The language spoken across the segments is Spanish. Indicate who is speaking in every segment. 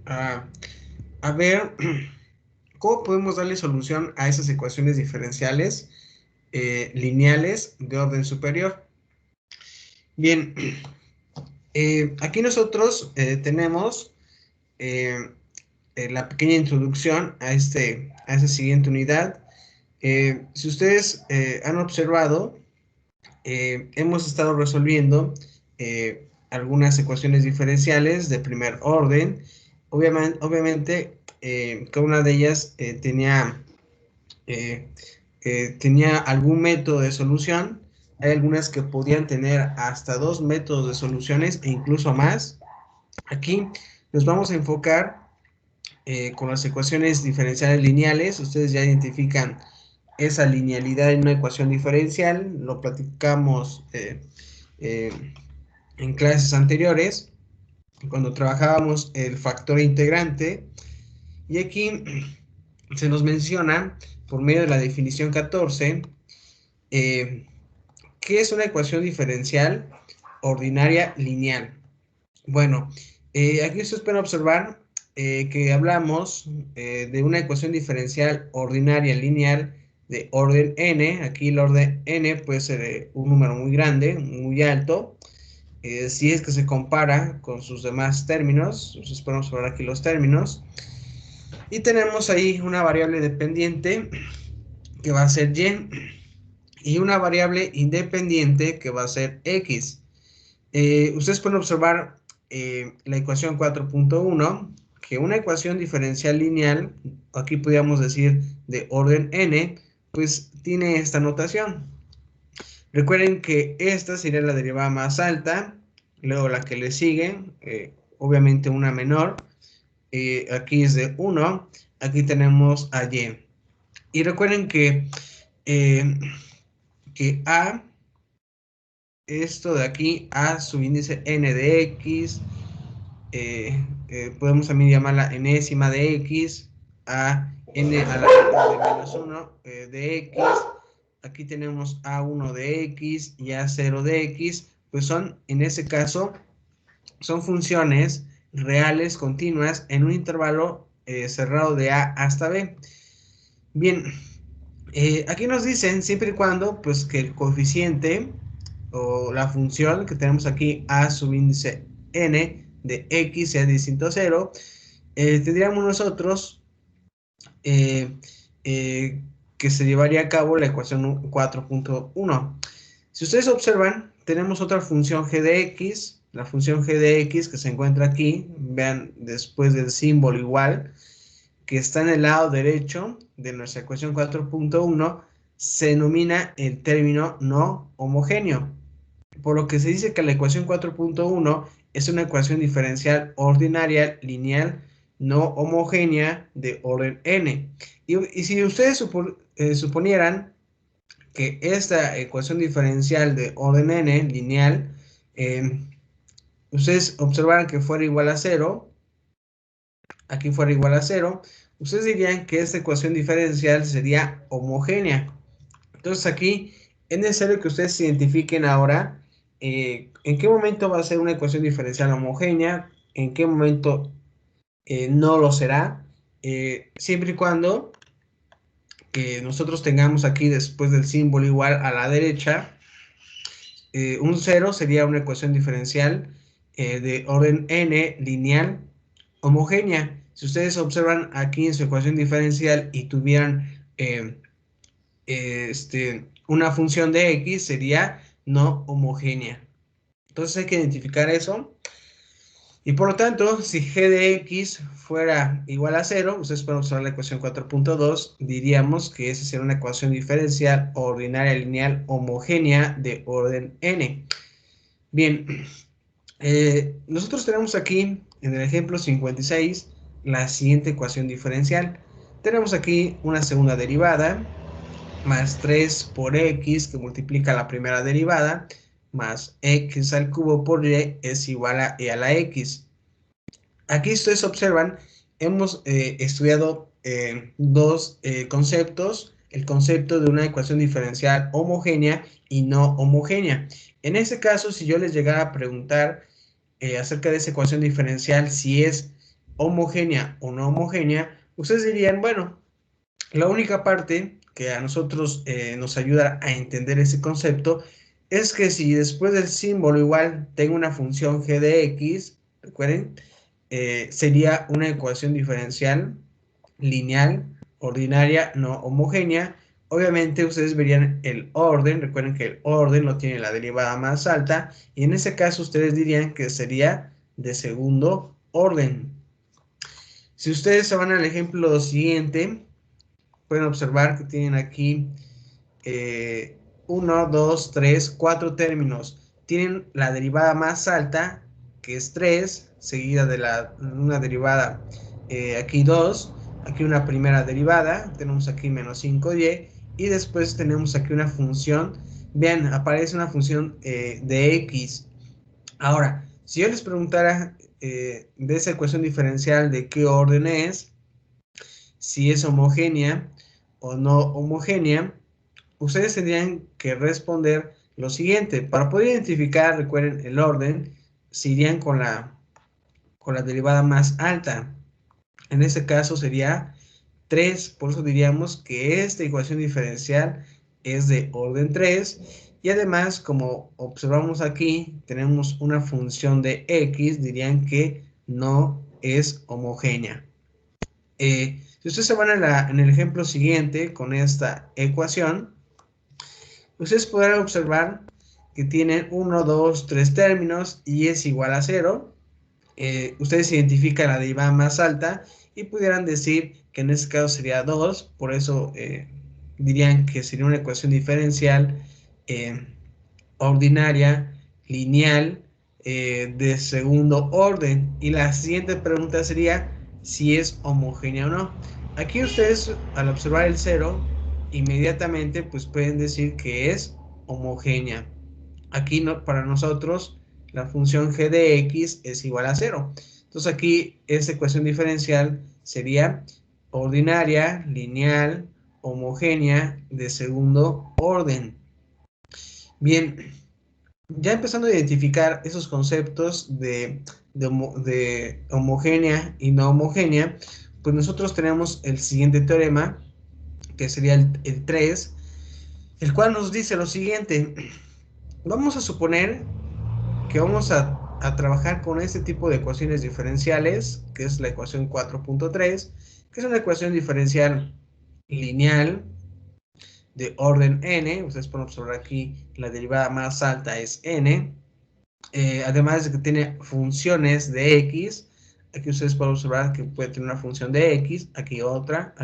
Speaker 1: a, a ver cómo podemos darle solución a esas ecuaciones diferenciales lineales de orden superior. Bien, aquí nosotros tenemos la pequeña introducción a esta siguiente unidad. Si ustedes han observado, hemos estado resolviendo algunas ecuaciones diferenciales de primer orden. Obviamente cada una de ellas eh, tenía algún método de solución. Hay algunas que podían tener hasta 2 métodos de soluciones e incluso más. Aquí nos vamos a enfocar con las ecuaciones diferenciales lineales. Ustedes ya identifican esa linealidad en una ecuación diferencial. Lo platicamos eh, en clases anteriores, cuando trabajábamos el factor integrante. Y aquí se nos menciona, por medio de la definición 14, eh, ¿qué es una ecuación diferencial ordinaria lineal? Bueno, aquí ustedes pueden observar que hablamos de una ecuación diferencial ordinaria lineal de orden n. Aquí el orden n puede ser un número muy grande, muy alto, si es que se compara con sus demás términos. Entonces podemos observar aquí los términos. Y tenemos ahí una variable dependiente que va a ser y, y una variable independiente que va a ser x. Ustedes pueden observar la ecuación 4.1, que una ecuación diferencial lineal, aquí podríamos decir de orden n, pues tiene esta notación. Recuerden que esta sería la derivada más alta, luego la que le sigue, obviamente una menor, aquí es de 1, aquí tenemos a y. Y recuerden eh, que a, esto de aquí, a subíndice n de x, podemos también llamarla enésima de x, a n a la de menos 1 de x, aquí tenemos a1 de x y a0 de x, pues son, en ese caso, son funciones reales continuas en un intervalo cerrado de a hasta b. Bien, aquí nos dicen siempre y cuando pues que el coeficiente o la función que tenemos aquí a subíndice n de x sea distinto a 0, tendríamos nosotros eh, eh, que se llevaría a cabo la ecuación 4.1. Si ustedes observan, tenemos otra función g de x, la función g de x que se encuentra aquí, vean después del símbolo igual, que está en el lado derecho de nuestra ecuación 4.1, se denomina el término no homogéneo. Por lo que se dice que la ecuación 4.1 es una ecuación diferencial ordinaria lineal no homogénea de orden n. Y si ustedes suponieran que esta ecuación diferencial de orden n lineal, ustedes observaran que fuera igual a 0, aquí fuera igual a 0, ustedes dirían que esta ecuación diferencial sería homogénea. Entonces aquí es necesario que ustedes identifiquen ahora en qué momento va a ser una ecuación diferencial homogénea, en qué momento no lo será, siempre y cuando nosotros tengamos aquí después del símbolo igual a la derecha, un 0 sería una ecuación diferencial de orden n lineal homogénea. Si ustedes observan aquí en su ecuación diferencial y tuvieran una función de x, sería no homogénea. Entonces hay que identificar eso. Y por lo tanto, si g de x fuera igual a 0, ustedes pueden observar la ecuación 4.2, diríamos que esa sería una ecuación diferencial ordinaria lineal homogénea de orden n. Bien, nosotros tenemos aquí en el ejemplo 56 la siguiente ecuación diferencial. Tenemos aquí una segunda derivada más 3 por x que multiplica la primera derivada más x al cubo por y es igual a e a la x. Aquí ustedes observan, hemos estudiado dos conceptos, el concepto de una ecuación diferencial homogénea y no homogénea. En este caso, si yo les llegara a preguntar acerca de esa ecuación diferencial, si es homogénea o no homogénea, ustedes dirían, bueno, la única parte que a nosotros nos ayuda a entender ese concepto es que si después del símbolo igual tengo una función g de x, recuerden, sería una ecuación diferencial lineal, ordinaria, no homogénea. Obviamente ustedes verían el orden, recuerden que el orden lo tiene la derivada más alta, y en ese caso ustedes dirían que sería de segundo orden. Si ustedes se van al ejemplo siguiente, pueden observar que tienen aquí 1, 2, 3, 4 términos. Tienen la derivada más alta, que es 3, seguida de una derivada aquí 2, aquí una primera derivada, tenemos aquí menos 5y, y después tenemos aquí una función. Vean, aparece una función de x. Ahora, si yo les preguntara de esa ecuación diferencial de qué orden es, si es homogénea o no homogénea, ustedes tendrían que responder lo siguiente. Para poder identificar, recuerden, el orden, se irían con la derivada más alta. En este caso sería 3, por eso diríamos que esta ecuación diferencial es de orden 3. Y además, como observamos aquí, tenemos una función de x, dirían que no es homogénea. Si ustedes se van en el ejemplo siguiente con esta ecuación, ustedes podrán observar que tienen 1, 2, 3 términos y es igual a 0. Ustedes identifican la derivada más alta y pudieran decir que en este caso sería 2, por eso dirían que sería una ecuación diferencial ordinaria, lineal, de segundo orden. Y la siguiente pregunta sería si es homogénea o no. Aquí ustedes, al observar el 0, inmediatamente pues pueden decir que es homogénea. Aquí no, para nosotros la función g de x es igual a 0. Entonces aquí esta ecuación diferencial sería ordinaria, lineal, homogénea, de segundo orden. Bien, ya empezando a identificar esos conceptos de homogénea y no homogénea, pues nosotros tenemos el siguiente teorema, que sería el 3, el cual nos dice lo siguiente. Vamos a suponer que vamos a trabajar con este tipo de ecuaciones diferenciales, que es la ecuación 4.3, que es una ecuación diferencial lineal de orden n. Ustedes pueden observar aquí la derivada más alta es n. Además de que tiene funciones de x, aquí ustedes pueden observar que puede tener una función de x, aquí otra,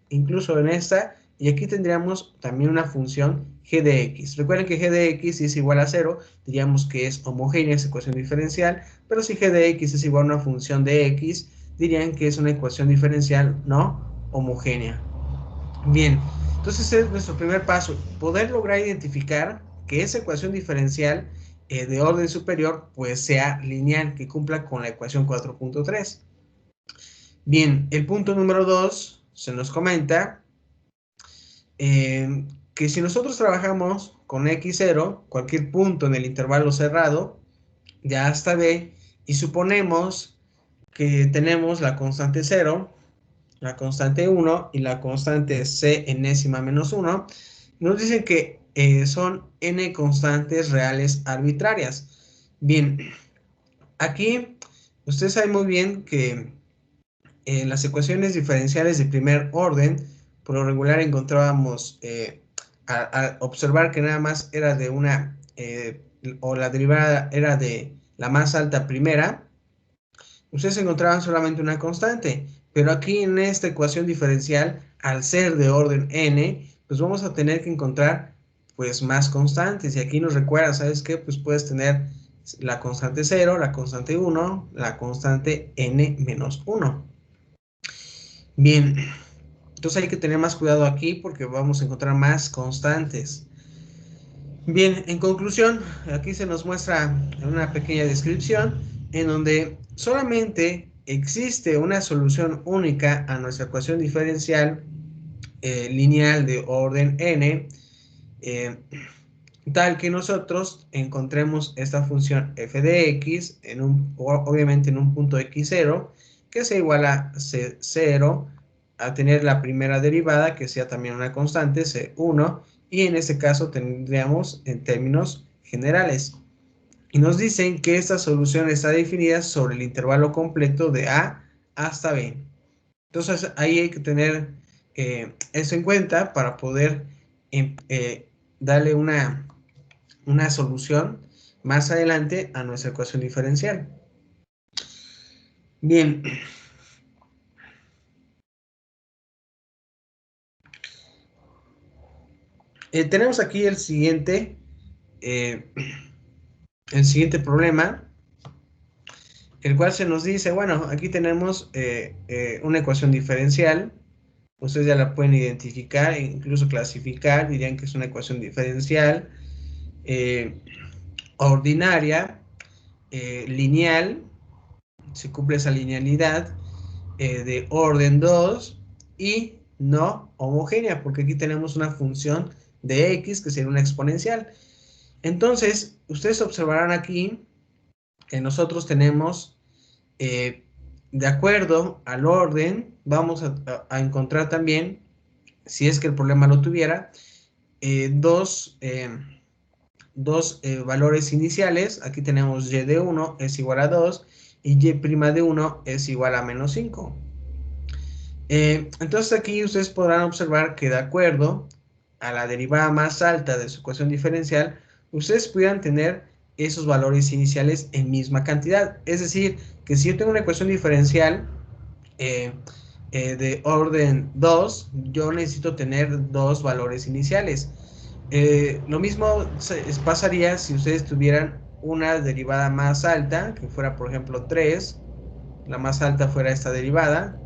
Speaker 1: incluso en esta, y aquí tendríamos también una función g de x. Recuerden que g de x es igual a 0, diríamos que es homogénea esa ecuación diferencial, pero si g de x es igual a una función de x, dirían que es una ecuación diferencial no homogénea. Bien, entonces ese es nuestro primer paso, poder lograr identificar que esa ecuación diferencial de orden superior pues sea lineal, que cumpla con la ecuación 4.3. Bien, el punto número 2 se nos comenta que si nosotros trabajamos con x0, cualquier punto en el intervalo cerrado de A hasta B, y suponemos que tenemos la constante 0, la constante 1 y la constante c enésima menos 1, nos dicen que son n constantes reales arbitrarias. Bien, aquí ustedes saben muy bien que en las ecuaciones diferenciales de primer orden, por lo regular encontrábamos, al observar que nada más era de una, o la derivada era de la más alta primera, ustedes encontraban solamente una constante, pero aquí en esta ecuación diferencial, al ser de orden n, pues vamos a tener que encontrar pues más constantes, y aquí nos recuerda, ¿sabes qué? Pues puedes tener la constante 0, la constante 1, la constante n menos 1. Bien, entonces hay que tener más cuidado aquí porque vamos a encontrar más constantes. Bien, en conclusión, aquí se nos muestra una pequeña descripción en donde solamente existe una solución única a nuestra ecuación diferencial lineal de orden n. tal que nosotros encontremos esta función f de x, obviamente en un punto x0, que sea igual a c0, a tener la primera derivada, que sea también una constante, c1, y en este caso tendríamos en términos generales. Y nos dicen que esta solución está definida sobre el intervalo completo de a hasta b. Entonces ahí hay que tener eso en cuenta para poder darle una solución más adelante a nuestra ecuación diferencial. Bien. Tenemos aquí eh, el siguiente problema, el cual se nos dice, bueno, aquí tenemos una ecuación diferencial. Ustedes ya la pueden identificar e incluso clasificar, dirían que es una ecuación diferencial ordinaria, lineal, se cumple esa linealidad, de orden 2 y no homogénea, porque aquí tenemos una función de x que sería una exponencial. Entonces, ustedes observarán aquí que nosotros tenemos, de acuerdo al orden, vamos a encontrar también, si es que el problema lo tuviera, dos valores iniciales. Aquí tenemos y de 1 es igual a 2 y y' de 1 es igual a menos 5. Entonces aquí ustedes podrán observar que de acuerdo a la derivada más alta de su ecuación diferencial, ustedes pudieran tener esos valores iniciales en misma cantidad. Es decir, que si yo tengo una ecuación diferencial de orden 2, yo necesito tener dos valores iniciales. Lo mismo pasaría si ustedes tuvieran una derivada más alta, que fuera por ejemplo 3, la más alta fuera esta derivada,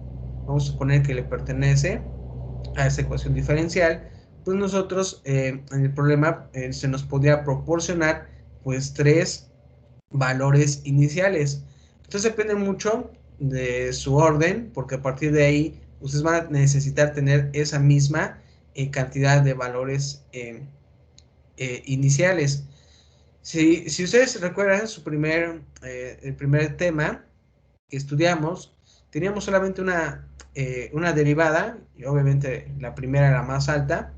Speaker 1: vamos a suponer que le pertenece a esta ecuación diferencial, pues nosotros en el problema se nos podría proporcionar pues tres valores iniciales. Entonces depende mucho de su orden, porque a partir de ahí ustedes van a necesitar tener esa misma cantidad de valores iniciales. Si ustedes recuerdan el primer tema que estudiamos, teníamos solamente una derivada, y obviamente la primera era más alta.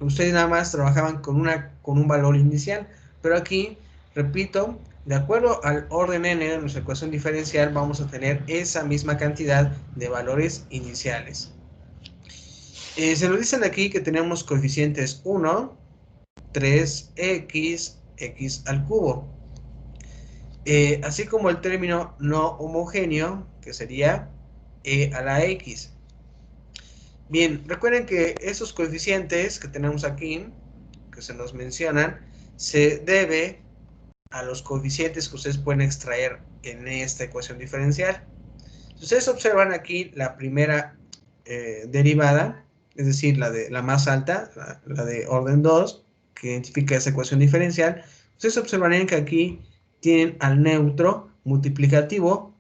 Speaker 1: Ustedes nada más trabajaban con un valor inicial, pero aquí, repito, de acuerdo al orden n de nuestra ecuación diferencial, vamos a tener esa misma cantidad de valores iniciales. Se nos dicen aquí que tenemos coeficientes 1, 3x, x al cubo. Así como el término no homogéneo, que sería e a la x. Bien, recuerden que esos coeficientes que tenemos aquí, que se nos mencionan, se debe a los coeficientes que ustedes pueden extraer en esta ecuación diferencial. Si ustedes observan aquí la primera derivada, es decir, la más alta, la de orden 2, que identifica esa ecuación diferencial, ustedes observarán que aquí tienen al neutro multiplicativo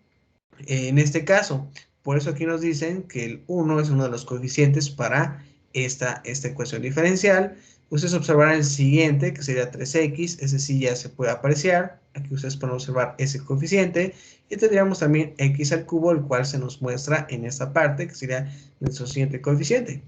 Speaker 1: en este caso. Por eso aquí nos dicen que el 1 es uno de los coeficientes para esta ecuación diferencial. Ustedes observarán el siguiente, que sería 3x, ese sí ya se puede apreciar. Aquí ustedes pueden observar ese coeficiente. Y tendríamos también x al cubo, el cual se nos muestra en esta parte, que sería nuestro siguiente coeficiente.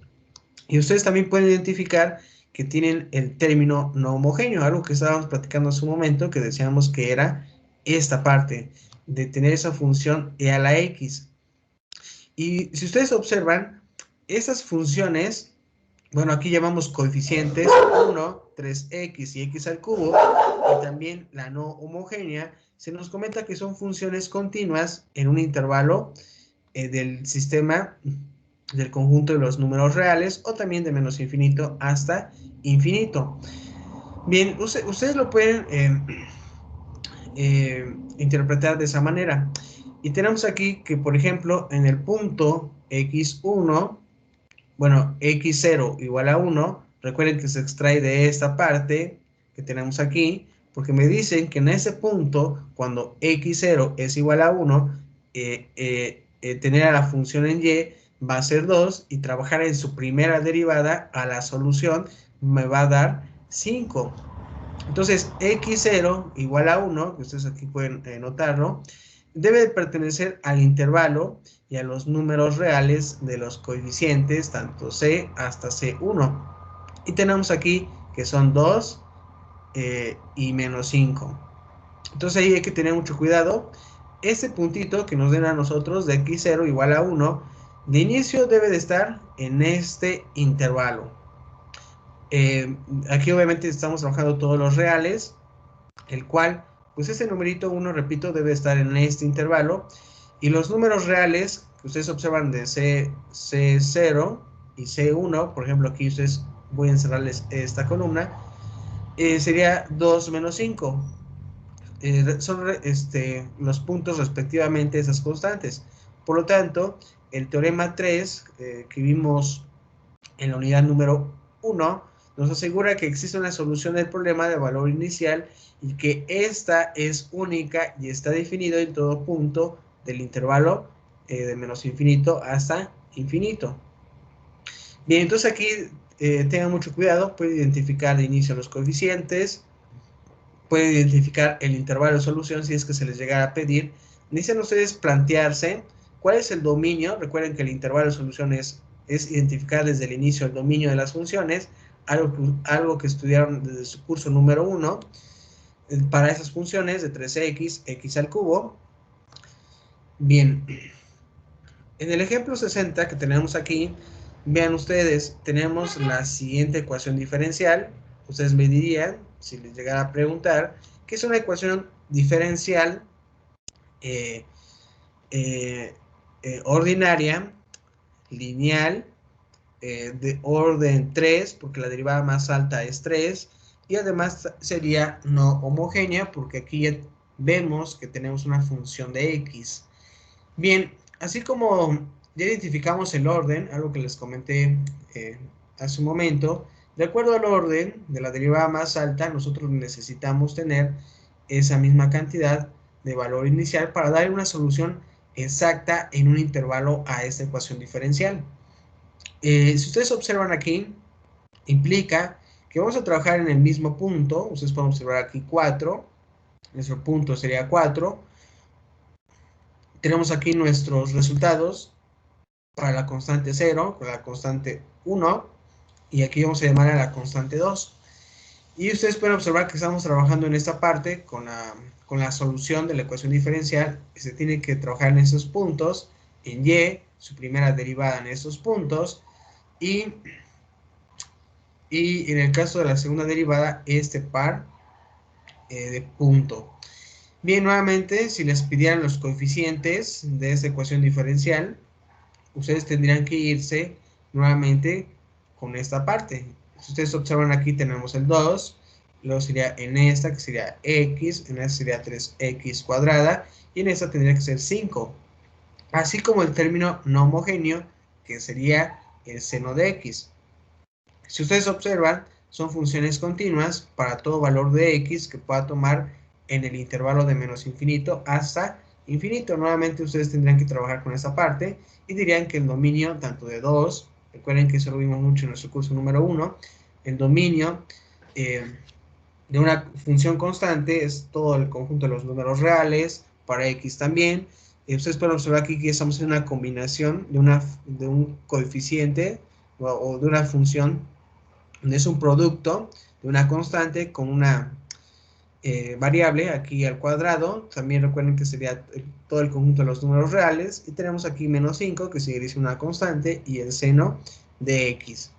Speaker 1: Y ustedes también pueden identificar que tienen el término no homogéneo, algo que estábamos platicando hace un momento, que decíamos que era esta parte, de tener esa función e a la x. Y si ustedes observan, esas funciones, bueno, aquí llamamos coeficientes 1, 3x y x al cubo, y también la no homogénea, se nos comenta que son funciones continuas en un intervalo del sistema del conjunto de los números reales, o también de menos infinito hasta infinito. Bien, ustedes lo pueden interpretar de esa manera. Y tenemos aquí que, por ejemplo, en el punto x1, bueno, x0 igual a 1, recuerden que se extrae de esta parte que tenemos aquí, porque me dicen que en ese punto, cuando x0 es igual a 1, tener a la función en y va a ser 2, y trabajar en su primera derivada a la solución me va a dar 5. Entonces, x0 igual a 1, que ustedes aquí pueden notarlo, debe de pertenecer al intervalo y a los números reales de los coeficientes, tanto c hasta c1. Y tenemos aquí que son 2 y menos 5. Entonces ahí hay que tener mucho cuidado. Este puntito que nos den a nosotros de x0 igual a 1, de inicio debe de estar en este intervalo. Aquí obviamente estamos trabajando todos los reales, el cual, pues ese numerito 1, repito, debe estar en este intervalo. Y los números reales que ustedes observan de C0 y C1, por ejemplo, aquí ustedes voy a encerrarles esta columna, sería 2 menos 5. Son los puntos respectivamente de esas constantes. Por lo tanto, el teorema 3 que vimos en la unidad número 1 nos asegura que existe una solución del problema de valor inicial y que esta es única y está definido en todo punto del intervalo de menos infinito hasta infinito. Bien, entonces aquí tengan mucho cuidado, pueden identificar de inicio los coeficientes, pueden identificar el intervalo de solución si es que se les llegara a pedir. Necesitan ustedes plantearse cuál es el dominio. Recuerden que el intervalo de solución es identificar desde el inicio el dominio de las funciones, algo que estudiaron desde su curso número 1, para esas funciones de 3x, x al cubo. Bien, en el ejemplo 60 que tenemos aquí, vean ustedes, tenemos la siguiente ecuación diferencial. Ustedes me dirían, si les llegara a preguntar, ¿qué es una ecuación diferencial eh, ordinaria, lineal, de orden 3, porque la derivada más alta es 3, y además sería no homogénea, porque aquí ya vemos que tenemos una función de x. Bien, así como ya identificamos el orden, algo que les comenté hace un momento, de acuerdo al orden de la derivada más alta, nosotros necesitamos tener esa misma cantidad de valor inicial para dar una solución exacta en un intervalo a esta ecuación diferencial. Si ustedes observan aquí, implica que vamos a trabajar en el mismo punto. Ustedes pueden observar aquí 4, nuestro punto sería 4. Tenemos aquí nuestros resultados para la constante 0, para la constante 1, y aquí vamos a llamar a la constante 2. Y ustedes pueden observar que estamos trabajando en esta parte con la solución de la ecuación diferencial. Se tiene que trabajar en esos puntos, en y, su primera derivada en esos puntos, y en el caso de la segunda derivada, este par de punto. Bien, nuevamente, si les pidieran los coeficientes de esta ecuación diferencial, ustedes tendrían que irse nuevamente con esta parte. Si ustedes observan aquí tenemos el 2, luego sería en esta que sería x, en esta sería 3x cuadrada, y en esta tendría que ser 5. Así como el término no homogéneo, que sería el seno de x. Si ustedes observan, son funciones continuas para todo valor de x que pueda tomar en el intervalo de menos infinito hasta infinito. Nuevamente ustedes tendrían que trabajar con esa parte y dirían que el dominio tanto de 2, recuerden que eso lo vimos mucho en nuestro curso número 1, el dominio de una función constante es todo el conjunto de los números reales, para x también. Ustedes pueden observar aquí que estamos en una combinación de un coeficiente o de una función. Es un producto de una constante con una variable aquí al cuadrado. También recuerden que sería todo el conjunto de los números reales. Y tenemos aquí menos 5, que sigue siendo una constante, y el seno de x.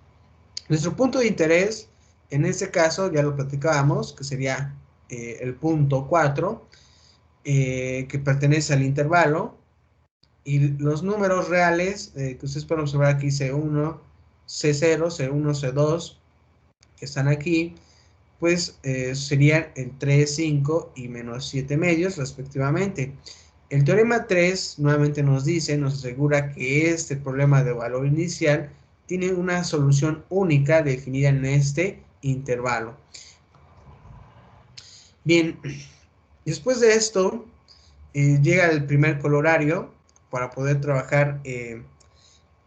Speaker 1: Nuestro punto de interés, en este caso, ya lo platicábamos, que sería el punto 4, que pertenece al intervalo. Y los números reales, que ustedes pueden observar aquí, C1, C0, C1, C2, que están aquí, pues serían el 3, 5 y menos 7 medios respectivamente. El teorema 3 nuevamente nos dice, nos asegura que este problema de valor inicial tiene una solución única definida en este intervalo. Bien, después de esto llega el primer colorario para poder trabajar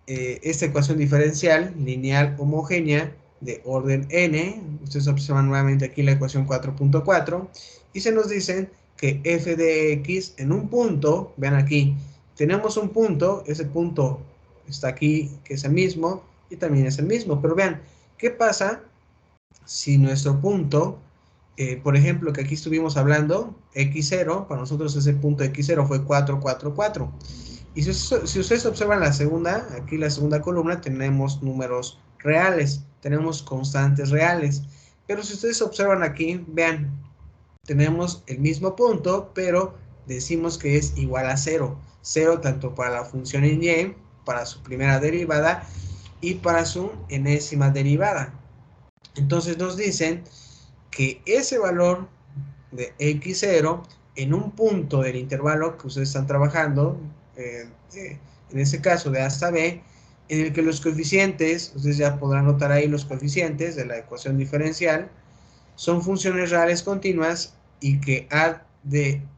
Speaker 1: esta ecuación diferencial lineal homogénea de orden n. Ustedes observan nuevamente aquí la ecuación 4.4 y se nos dicen que f de x en un punto, vean aquí, tenemos un punto, ese punto está aquí, que es el mismo, y también es el mismo, pero vean, ¿qué pasa si nuestro punto, por ejemplo, que aquí estuvimos hablando, x0, para nosotros ese punto x0 fue 4, 4, 4, y si ustedes observan la segunda, aquí la segunda columna, tenemos números reales, tenemos constantes reales, pero si ustedes observan aquí, vean, tenemos el mismo punto, pero decimos que es igual a 0. 0 tanto para la función en y, para su primera derivada, y para su enésima derivada. Entonces nos dicen que ese valor de x0 en un punto del intervalo que ustedes están trabajando, en ese caso de A hasta B, en el que los coeficientes, ustedes ya podrán notar ahí los coeficientes de la ecuación diferencial, son funciones reales continuas y que a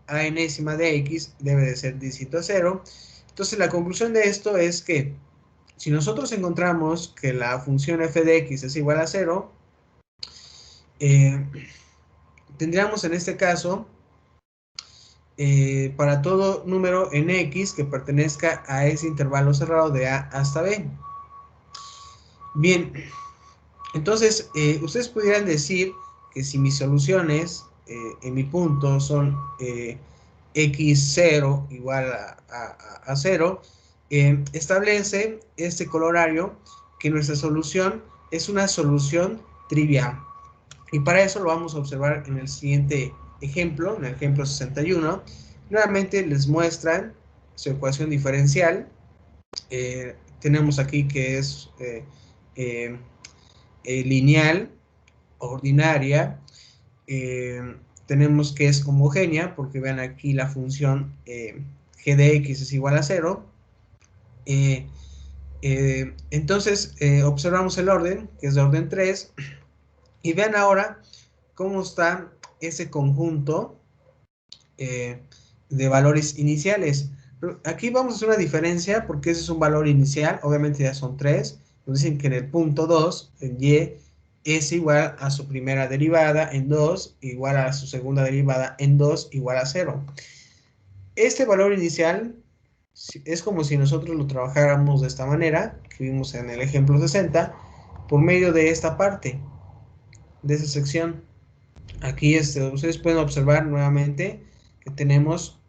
Speaker 1: enésima de x debe de ser dígito a 0. Entonces la conclusión de esto es que si nosotros encontramos que la función f de x es igual a 0, tendríamos en este caso, para todo número en x que pertenezca a ese intervalo cerrado de a hasta b. Bien, entonces ustedes pudieran decir que si mis soluciones en mi punto son x0 igual a 0, establece este colorario que nuestra solución es una solución trivial. Y para eso lo vamos a observar en el siguiente ejemplo, en el ejemplo 61. Nuevamente les muestran su ecuación diferencial. Tenemos aquí que es lineal, ordinaria. Tenemos que es homogénea, porque vean aquí la función g de x es igual a 0. Entonces, observamos el orden, que es de orden 3. Y vean ahora cómo está ese conjunto de valores iniciales. Aquí vamos a hacer una diferencia porque ese es un valor inicial, obviamente ya son 3. Nos dicen que en el punto 2, en y, es igual a su primera derivada en 2, igual a su segunda derivada en 2, igual a 0. Este valor inicial es como si nosotros lo trabajáramos de esta manera, que vimos en el ejemplo 60, por medio de esta parte, de esa sección. Aquí ustedes pueden observar nuevamente que tenemos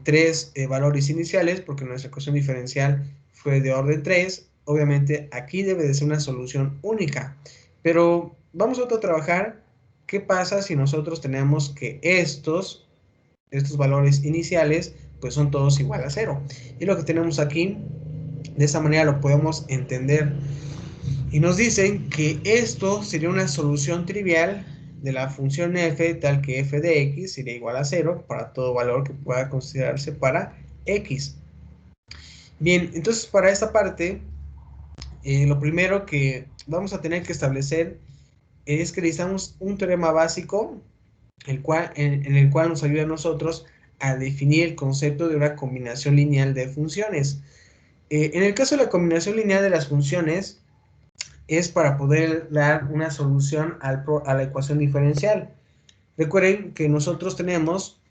Speaker 1: tres valores iniciales, porque nuestra ecuación diferencial fue de orden 3. Obviamente aquí debe de ser una solución única. Pero vamos a trabajar qué pasa si nosotros tenemos que estos valores iniciales pues son todos igual a 0. Y lo que tenemos aquí, de esa manera lo podemos entender. Y nos dicen que esto sería una solución trivial de la función f, tal que f de x sería igual a 0 para todo valor que pueda considerarse para x. Bien, entonces para esta parte, lo primero que vamos a tener que establecer es que necesitamos un teorema básico en el cual nos ayuda a nosotros a definir el concepto de una combinación lineal de funciones. En el caso de la combinación lineal de las funciones, es para poder dar una solución a la ecuación diferencial. Recuerden que nosotros tenemos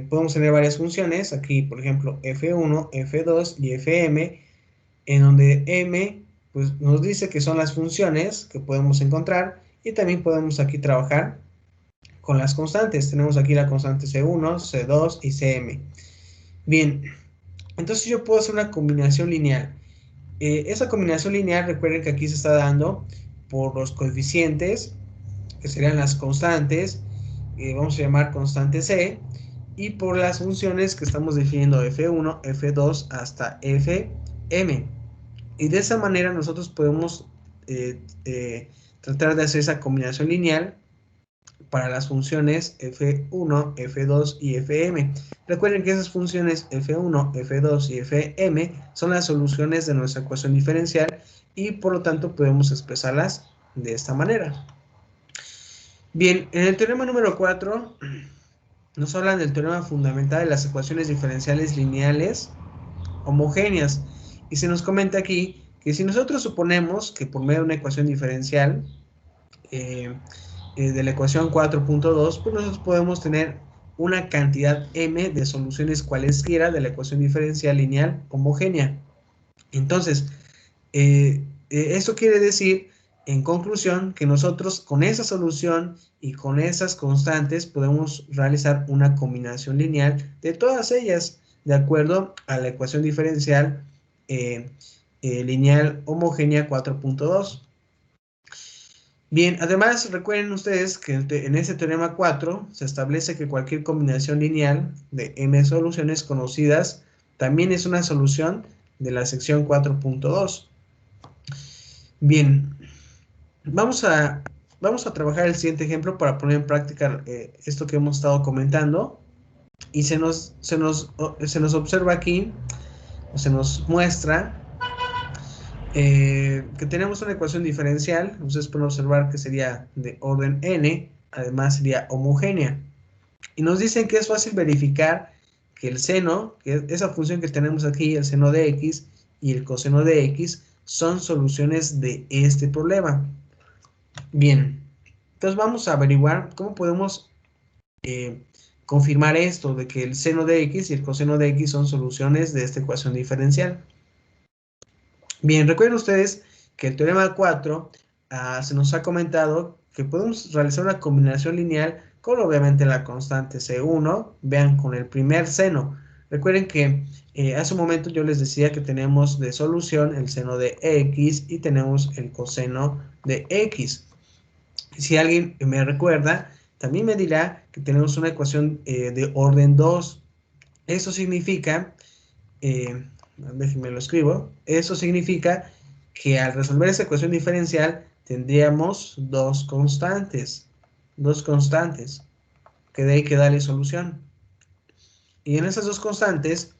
Speaker 1: podemos tener varias funciones, aquí por ejemplo f1, f2 y fm, en donde m pues, nos dice que son las funciones que podemos encontrar, y también podemos aquí trabajar con las constantes. Tenemos aquí la constante c1, c2 y cm. Bien, entonces yo puedo hacer una combinación lineal. Esa combinación lineal, recuerden que aquí se está dando por los coeficientes, que serían las constantes, vamos a llamar constante c, y por las funciones que estamos definiendo f1, f2 hasta fm. Y de esa manera nosotros podemos tratar de hacer esa combinación lineal para las funciones f1, f2 y fm. Recuerden que esas funciones f1, f2 y fm son las soluciones de nuestra ecuación diferencial, y por lo tanto podemos expresarlas de esta manera. Bien, en el teorema número 4 nos hablan del teorema fundamental de las ecuaciones diferenciales lineales homogéneas. Y se nos comenta aquí que si nosotros suponemos que por medio de una ecuación diferencial de la ecuación 4.2, pues nosotros podemos tener una cantidad m de soluciones cualesquiera de la ecuación diferencial lineal homogénea. Entonces, esto quiere decir, en conclusión, que nosotros con esa solución y con esas constantes podemos realizar una combinación lineal de todas ellas, de acuerdo a la ecuación diferencial lineal homogénea 4.2. Bien, además recuerden ustedes que en ese teorema 4 se establece que cualquier combinación lineal de m soluciones conocidas también es una solución de la sección 4.2. Bien, vamos a trabajar el siguiente ejemplo para poner en práctica esto que hemos estado comentando. Y se nos observa aquí, o se nos muestra que tenemos una ecuación diferencial. Ustedes pueden observar que sería de orden n, además sería homogénea. Y nos dicen que es fácil verificar que el seno, que esa función que tenemos aquí, el seno de x y el coseno de x, son soluciones de este problema. Bien, entonces vamos a averiguar cómo podemos confirmar esto, de que el seno de x y el coseno de x son soluciones de esta ecuación diferencial. Bien, recuerden ustedes que el teorema 4 se nos ha comentado que podemos realizar una combinación lineal con obviamente la constante C1, vean, con el primer seno. Recuerden que hace un momento yo les decía que tenemos de solución el seno de x y tenemos el coseno de x. Si alguien me recuerda, también me dirá que tenemos una ecuación de orden 2. Eso significa, déjenme lo escribo, eso significa que al resolver esa ecuación diferencial tendríamos dos constantes, que de ahí que darle solución. Y en esas dos constantes,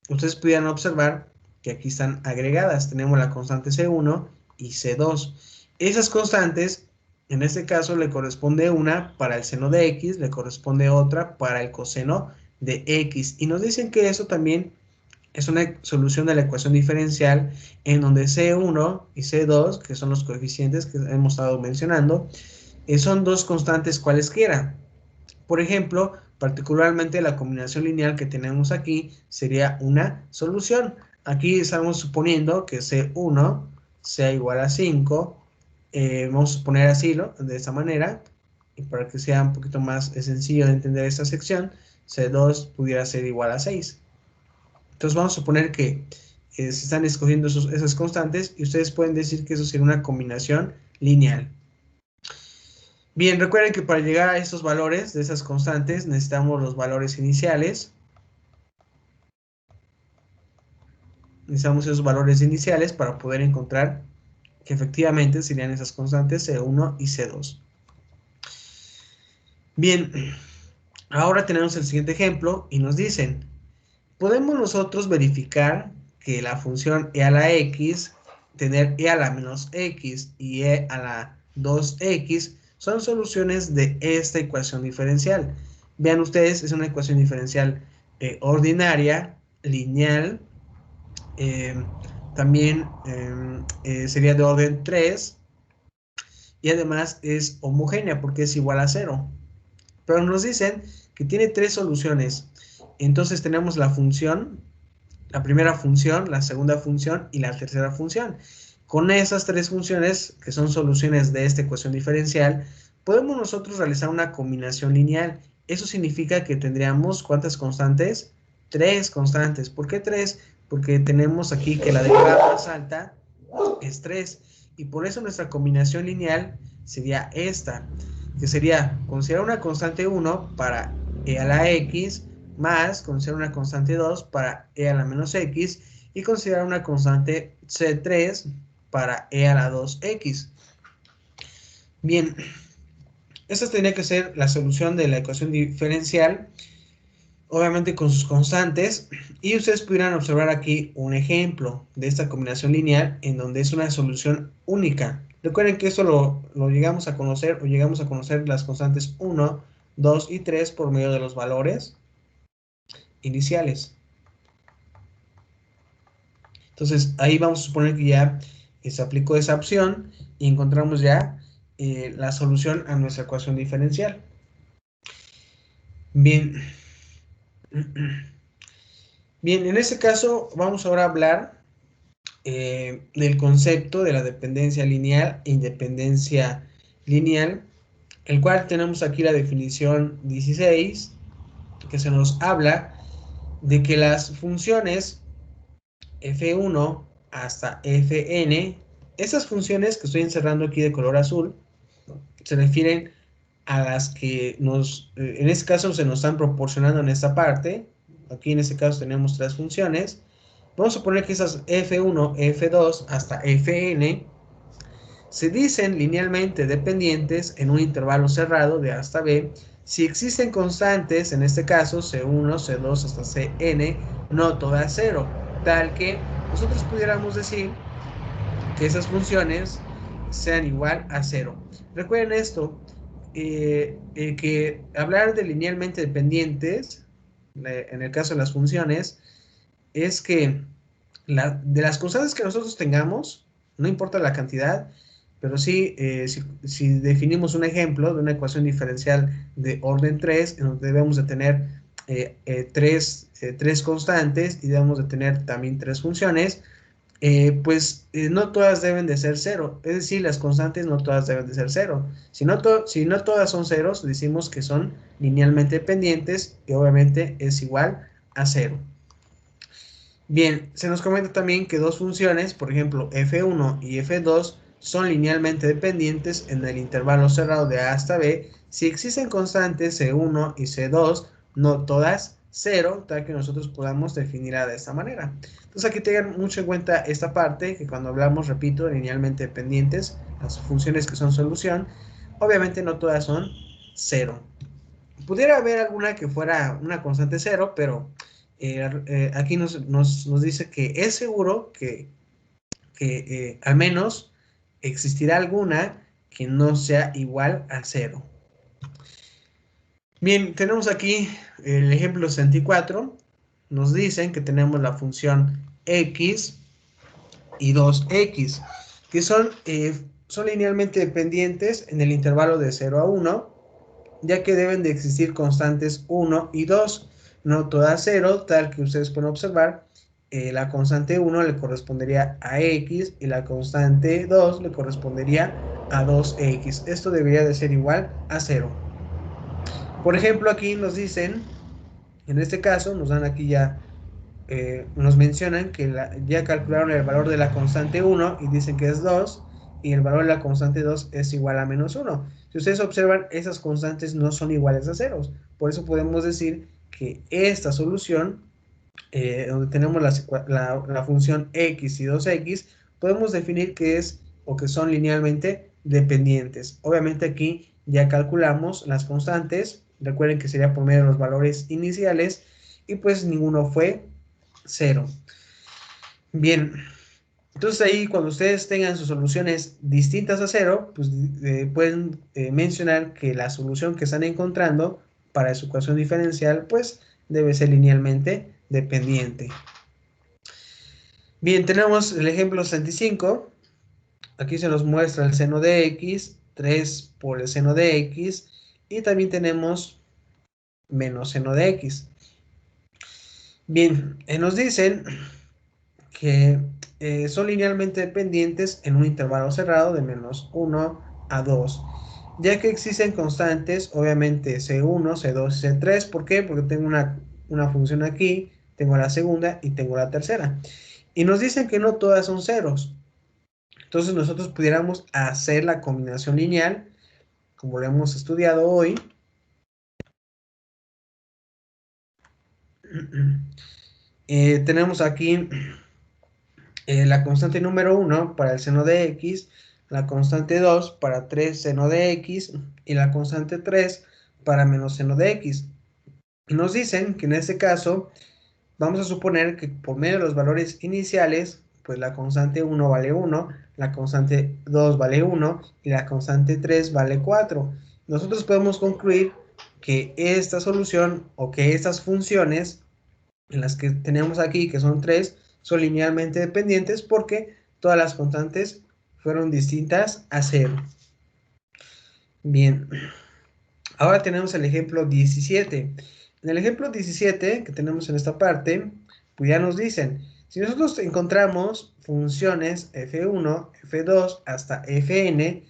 Speaker 1: ustedes pudieran observar que aquí están agregadas. Tenemos la constante C1 y C2. Esas constantes, en este caso, le corresponde una para el seno de x, le corresponde otra para el coseno de x. Y nos dicen que eso también es una solución de la ecuación diferencial en donde C1 y C2, que son los coeficientes que hemos estado mencionando, son dos constantes cualesquiera. Por ejemplo, particularmente la combinación lineal que tenemos aquí sería una solución. Aquí estamos suponiendo que C1 sea igual a 5. Vamos a suponer así, ¿no? De esta manera. Y para que sea un poquito más sencillo de entender esta sección, C2 pudiera ser igual a 6. Entonces vamos a suponer que se están escogiendo esas constantes y ustedes pueden decir que eso sería una combinación lineal. Bien, recuerden que para llegar a estos valores de esas constantes necesitamos los valores iniciales. Necesitamos esos valores iniciales para poder encontrar que efectivamente serían esas constantes C1 y C2. Bien, ahora tenemos el siguiente ejemplo y nos dicen, ¿podemos nosotros verificar que la función e a la x, tener e a la menos x y e a la 2x son soluciones de esta ecuación diferencial? Vean ustedes, es una ecuación diferencial ordinaria, lineal, también sería de orden 3 y además es homogénea porque es igual a 0. Pero nos dicen que tiene tres soluciones. Entonces tenemos la función, la primera función, la segunda función y la tercera función. Con esas tres funciones, que son soluciones de esta ecuación diferencial, podemos nosotros realizar una combinación lineal. Eso significa que tendríamos, ¿cuántas constantes? Tres constantes. ¿Por qué tres? Porque tenemos aquí que la derivada más alta es 3. Y por eso nuestra combinación lineal sería esta, que sería considerar una constante 1 para e a la x, más considerar una constante 2 para e a la menos x, y considerar una constante C3 para e a la 2x. Bien, esta tendría que ser la solución de la ecuación diferencial, obviamente con sus constantes, y ustedes pudieran observar aquí un ejemplo de esta combinación lineal en donde es una solución única. Recuerden que esto lo llegamos a conocer, o llegamos a conocer las constantes 1, 2 y 3 por medio de los valores iniciales. Entonces, ahí vamos a suponer que ya se aplicó esa opción y encontramos ya la solución a nuestra ecuación diferencial. Bien. Bien, en este caso vamos ahora a hablar del concepto de la dependencia lineal e independencia lineal, el cual tenemos aquí la definición 16, que se nos habla de que las funciones f1 hasta fn, esas funciones que estoy encerrando aquí de color azul, se refieren a las que en este caso se nos están proporcionando en esta parte. Aquí en este caso tenemos tres funciones. Vamos a poner que esas f1, f2 hasta fn se dicen linealmente dependientes en un intervalo cerrado de A hasta B si existen constantes, en este caso C1, C2 hasta Cn, no todas cero, tal que nosotros pudiéramos decir que esas funciones sean igual a cero. Recuerden esto, que hablar de linealmente dependientes, en el caso de las funciones, es que de las constantes que nosotros tengamos, no importa la cantidad, pero sí, si definimos un ejemplo de una ecuación diferencial de orden 3, en donde debemos de tener tres constantes y debemos de tener también tres funciones, pues no todas deben de ser cero, es decir, las constantes no todas deben de ser cero. Si no todas son ceros, decimos que son linealmente dependientes y obviamente es igual a cero. Bien, se nos comenta también que dos funciones, por ejemplo, f1 y f2, son linealmente dependientes en el intervalo cerrado de A hasta B si existen constantes C1 y C2, no todas cero, tal que nosotros podamos definirla de esta manera. Entonces aquí tengan mucho en cuenta esta parte, que cuando hablamos, repito, linealmente dependientes, las funciones que son solución, obviamente no todas son cero. Pudiera haber alguna que fuera una constante cero, pero aquí nos dice que es seguro que al menos existirá alguna que no sea igual a cero. Bien, tenemos aquí el ejemplo 64. Nos dicen que tenemos la función x y 2x, que son linealmente dependientes en el intervalo de 0 a 1, ya que deben de existir constantes 1 y 2, no todas 0, tal que ustedes pueden observar, la constante 1 le correspondería a x y la constante 2 le correspondería a 2x. Esto debería de ser igual a 0. Por ejemplo, aquí nos dicen, en este caso, nos dan aquí ya, nos mencionan que ya calcularon el valor de la constante 1 y dicen que es 2, y el valor de la constante 2 es igual a menos 1. Si ustedes observan, esas constantes no son iguales a ceros. Por eso podemos decir que esta solución, donde tenemos la función x y 2x, podemos definir que es o que son linealmente dependientes. Obviamente aquí ya calculamos las constantes. Recuerden que sería por medio de los valores iniciales y pues ninguno fue 0. Bien, entonces ahí cuando ustedes tengan sus soluciones distintas a 0, pues pueden mencionar que la solución que están encontrando para su ecuación diferencial pues debe ser linealmente dependiente. Bien, tenemos el ejemplo 65. Aquí se nos muestra el seno de x, 3 por el seno de x, y también tenemos menos seno de x. Bien, nos dicen que son linealmente dependientes en un intervalo cerrado de menos 1 a 2, ya que existen constantes, obviamente C1, C2 y C3. ¿Por qué? Porque tengo una función aquí, tengo la segunda y tengo la tercera. Y nos dicen que no todas son ceros. Entonces nosotros pudiéramos hacer la combinación lineal, como lo hemos estudiado hoy. Tenemos aquí la constante número 1 para el seno de x, la constante 2 para 3 seno de x y la constante 3 para menos seno de x. Y nos dicen que en este caso vamos a suponer que por medio de los valores iniciales, pues la constante 1 vale 1, la constante 2 vale 1 y la constante 3 vale 4. Nosotros podemos concluir que esta solución o que estas funciones en las que tenemos aquí, que son 3, son linealmente dependientes porque todas las constantes fueron distintas a 0. Bien, ahora tenemos el ejemplo 17. En el ejemplo 17 que tenemos en esta parte, pues ya nos dicen, si nosotros encontramos funciones f1, f2 hasta fn,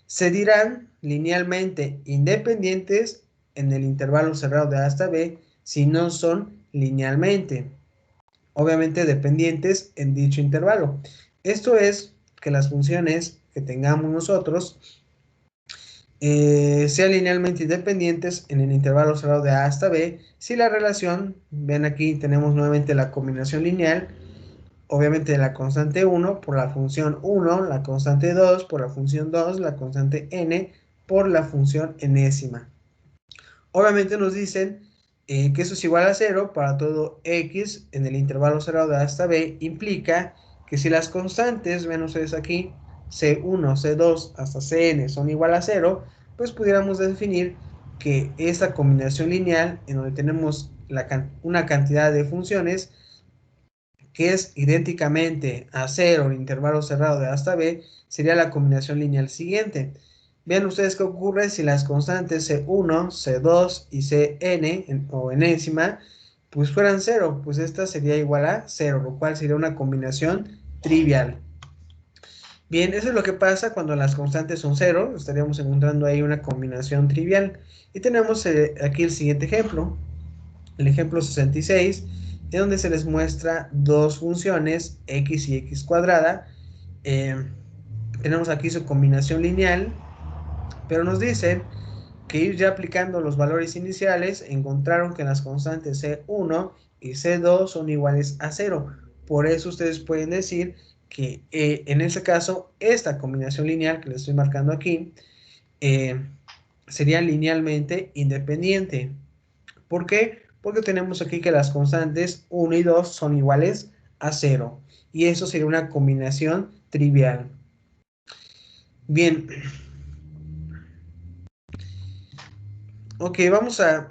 Speaker 1: se dirán linealmente independientes en el intervalo cerrado de a hasta b si no son linealmente, obviamente dependientes en dicho intervalo. Esto es que las funciones que tengamos nosotros sean linealmente independientes en el intervalo cerrado de a hasta b si la relación, ven aquí tenemos nuevamente la combinación lineal, obviamente la constante 1 por la función 1, la constante 2 por la función 2, la constante n por la función enésima. Obviamente nos dicen que eso es igual a 0 para todo x en el intervalo cerrado de a hasta b, implica que si las constantes, ven ustedes aquí, c1, c2 hasta cn son igual a 0, pues pudiéramos definir que esta combinación lineal en donde tenemos una cantidad de funciones que es idénticamente a 0 en intervalo cerrado de a hasta b, sería la combinación lineal siguiente. Vean ustedes qué ocurre si las constantes C1, C2 y Cn o enésima pues fueran 0, pues esta sería igual a 0, lo cual sería una combinación trivial. Bien, eso es lo que pasa cuando las constantes son 0, estaríamos encontrando ahí una combinación trivial. Y tenemos aquí el siguiente ejemplo, el ejemplo 66, en donde se les muestra dos funciones, x y x cuadrada. Tenemos aquí su combinación lineal, pero nos dicen que ir ya aplicando los valores iniciales, encontraron que las constantes C1 y C2 son iguales a 0. Por eso ustedes pueden decir que en este caso, esta combinación lineal que les estoy marcando aquí, sería linealmente independiente. ¿Por qué? Porque tenemos aquí que las constantes 1 y 2 son iguales a 0. Y eso sería una combinación trivial. Bien. Ok, vamos a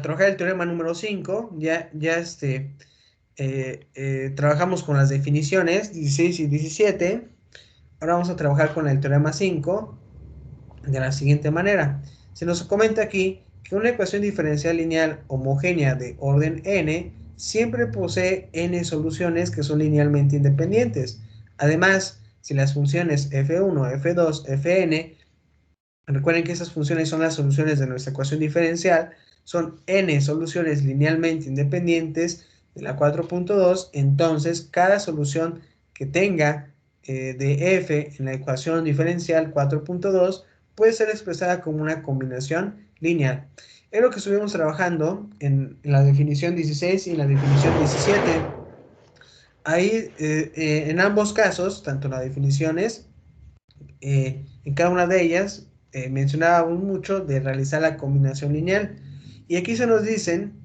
Speaker 1: trabajar el teorema número 5. Ya trabajamos con las definiciones 16 y 17. Ahora vamos a trabajar con el teorema 5 de la siguiente manera. Se nos comenta aquí que una ecuación diferencial lineal homogénea de orden n siempre posee n soluciones que son linealmente independientes. Además, si las funciones f1, f2, fn, recuerden que esas funciones son las soluciones de nuestra ecuación diferencial, son n soluciones linealmente independientes de la 4.2, entonces cada solución que tenga de f en la ecuación diferencial 4.2 puede ser expresada como una combinación lineal. Es lo que estuvimos trabajando en la definición 16 y en la definición 17. Ahí, en ambos casos, tanto las definiciones, en cada una de ellas, mencionábamos mucho de realizar la combinación lineal. Y aquí se nos dicen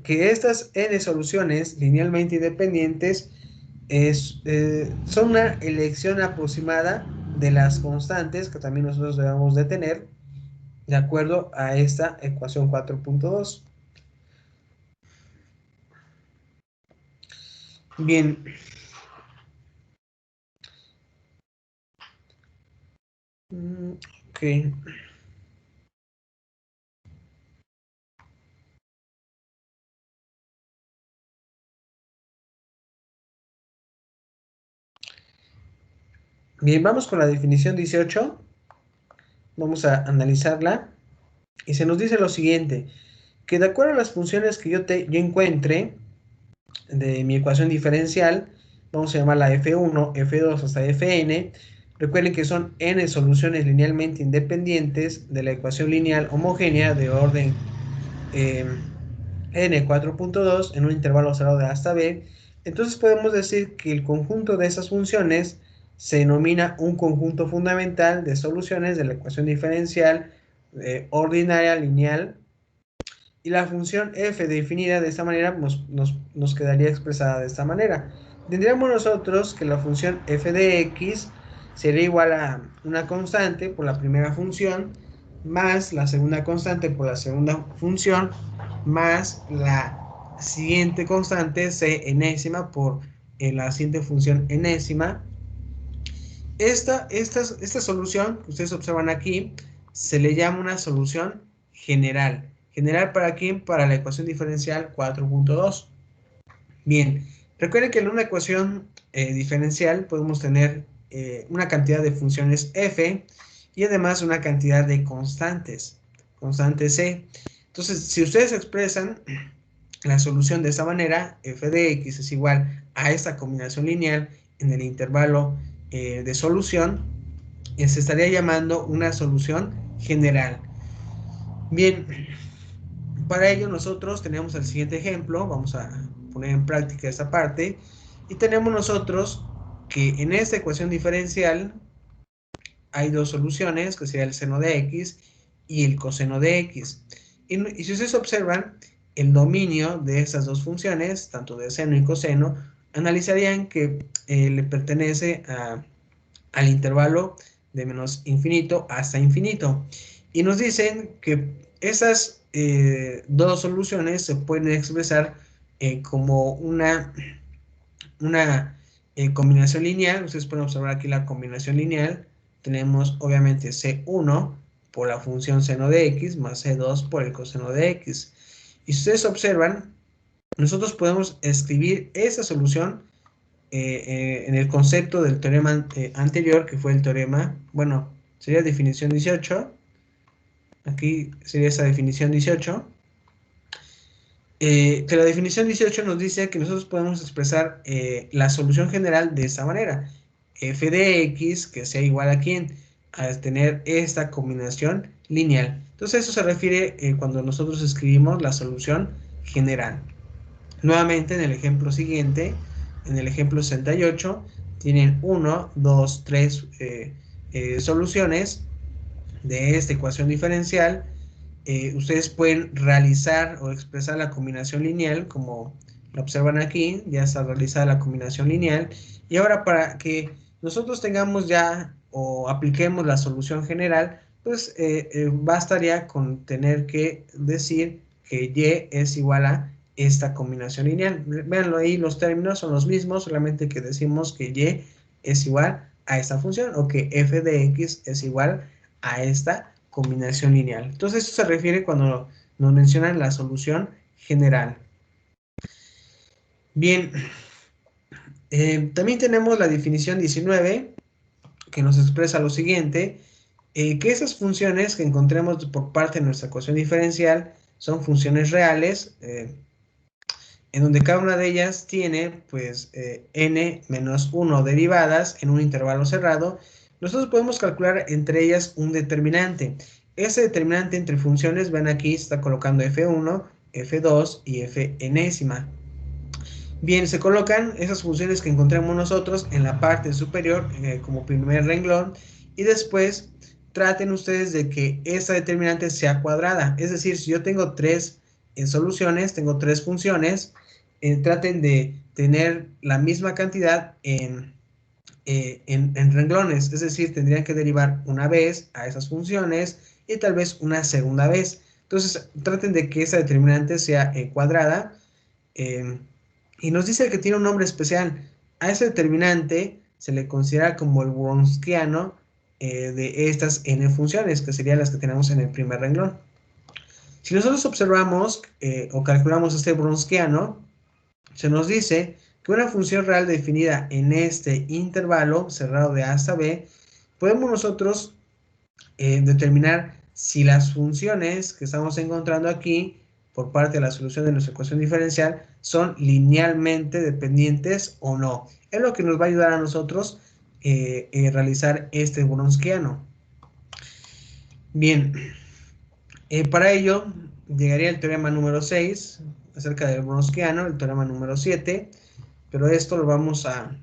Speaker 1: que estas n soluciones linealmente independientes son una elección aproximada de las constantes que también nosotros debemos de tener de acuerdo a esta ecuación 4.2. Bien. Ok. Bien, vamos con la definición 18. Vamos a analizarla. Y se nos dice lo siguiente, que de acuerdo a las funciones que yo encuentre de mi ecuación diferencial, vamos a llamarla f1, f2 hasta fn, recuerden que son n soluciones linealmente independientes de la ecuación lineal homogénea de orden n 4.2 en un intervalo cerrado de a hasta b, entonces podemos decir que el conjunto de esas funciones se denomina un conjunto fundamental de soluciones de la ecuación diferencial ordinaria lineal, y la función f definida de esta manera nos quedaría expresada de esta manera. Tendríamos nosotros que la función f de x sería igual a una constante por la primera función más la segunda constante por la segunda función más la siguiente constante, c enésima, por la siguiente función enésima. Esta solución que ustedes observan aquí se le llama una solución general. ¿General para quién? Para la ecuación diferencial 4.2. Bien, recuerden que en una ecuación diferencial podemos tener una cantidad de funciones f y además una cantidad de constantes, constante c. Entonces, si ustedes expresan la solución de esta manera, f de x es igual a esta combinación lineal en el intervalo de solución, se estaría llamando una solución general. Bien, para ello nosotros tenemos el siguiente ejemplo, vamos a poner en práctica esta parte, y tenemos nosotros que en esta ecuación diferencial hay dos soluciones, que sería el seno de x y el coseno de x. Y si ustedes observan el dominio de estas dos funciones, tanto de seno y coseno, analizarían que le pertenece al intervalo de menos infinito hasta infinito. Y nos dicen que esas dos soluciones se pueden expresar como una combinación lineal. Ustedes pueden observar aquí la combinación lineal. Tenemos obviamente C1 por la función seno de x más C2 por el coseno de x. Y si ustedes observan, nosotros podemos escribir esa solución en el concepto del teorema anterior, que fue el teorema, bueno, sería definición 18. Aquí sería esa definición 18. Que la definición 18 nos dice que nosotros podemos expresar la solución general de esta manera. F de x que sea igual a quién, a tener esta combinación lineal. Entonces eso se refiere cuando nosotros escribimos la solución general. Nuevamente en el ejemplo siguiente, en el ejemplo 68, tienen 1, 2, 3 soluciones de esta ecuación diferencial. Ustedes pueden realizar o expresar la combinación lineal como lo observan aquí, ya está realizada la combinación lineal. Y ahora para que nosotros tengamos ya o apliquemos la solución general, pues bastaría con tener que decir que y es igual a esta combinación lineal. Véanlo ahí, los términos son los mismos, solamente que decimos que y es igual a esta función o que f de x es igual a esta combinación lineal. Entonces, eso se refiere cuando nos mencionan la solución general. Bien, también tenemos la definición 19, que nos expresa lo siguiente, que esas funciones que encontremos por parte de nuestra ecuación diferencial son funciones reales, en donde cada una de ellas tiene, pues, n menos 1 derivadas en un intervalo cerrado. Nosotros podemos calcular entre ellas un determinante. Ese determinante entre funciones, ven aquí, está colocando f1, f2 y f enésima. Bien, se colocan esas funciones que encontremos nosotros en la parte superior como primer renglón, y después traten ustedes de que esta determinante sea cuadrada. Es decir, si yo tengo tres soluciones, tengo tres funciones, traten de tener la misma cantidad en renglones. Es decir, tendrían que derivar una vez a esas funciones y tal vez una segunda vez. Entonces, traten de que esa determinante sea cuadrada. Y nos dice que tiene un nombre especial. A ese determinante se le considera como el Wronskiano de estas n funciones, que serían las que tenemos en el primer renglón. Si nosotros observamos o calculamos este Wronskiano, se nos dice que una función real definida en este intervalo cerrado de A hasta B, podemos nosotros determinar si las funciones que estamos encontrando aquí por parte de la solución de nuestra ecuación diferencial son linealmente dependientes o no. Es lo que nos va a ayudar a nosotros realizar este Wronskiano. Bien, para ello llegaría el teorema número 6 acerca del Wronskiano, el teorema número 7, pero esto lo vamos a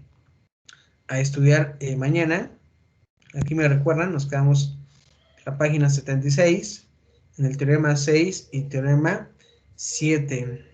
Speaker 1: estudiar mañana. Aquí me recuerdan, nos quedamos en la página 76, en el teorema 6 y teorema 7.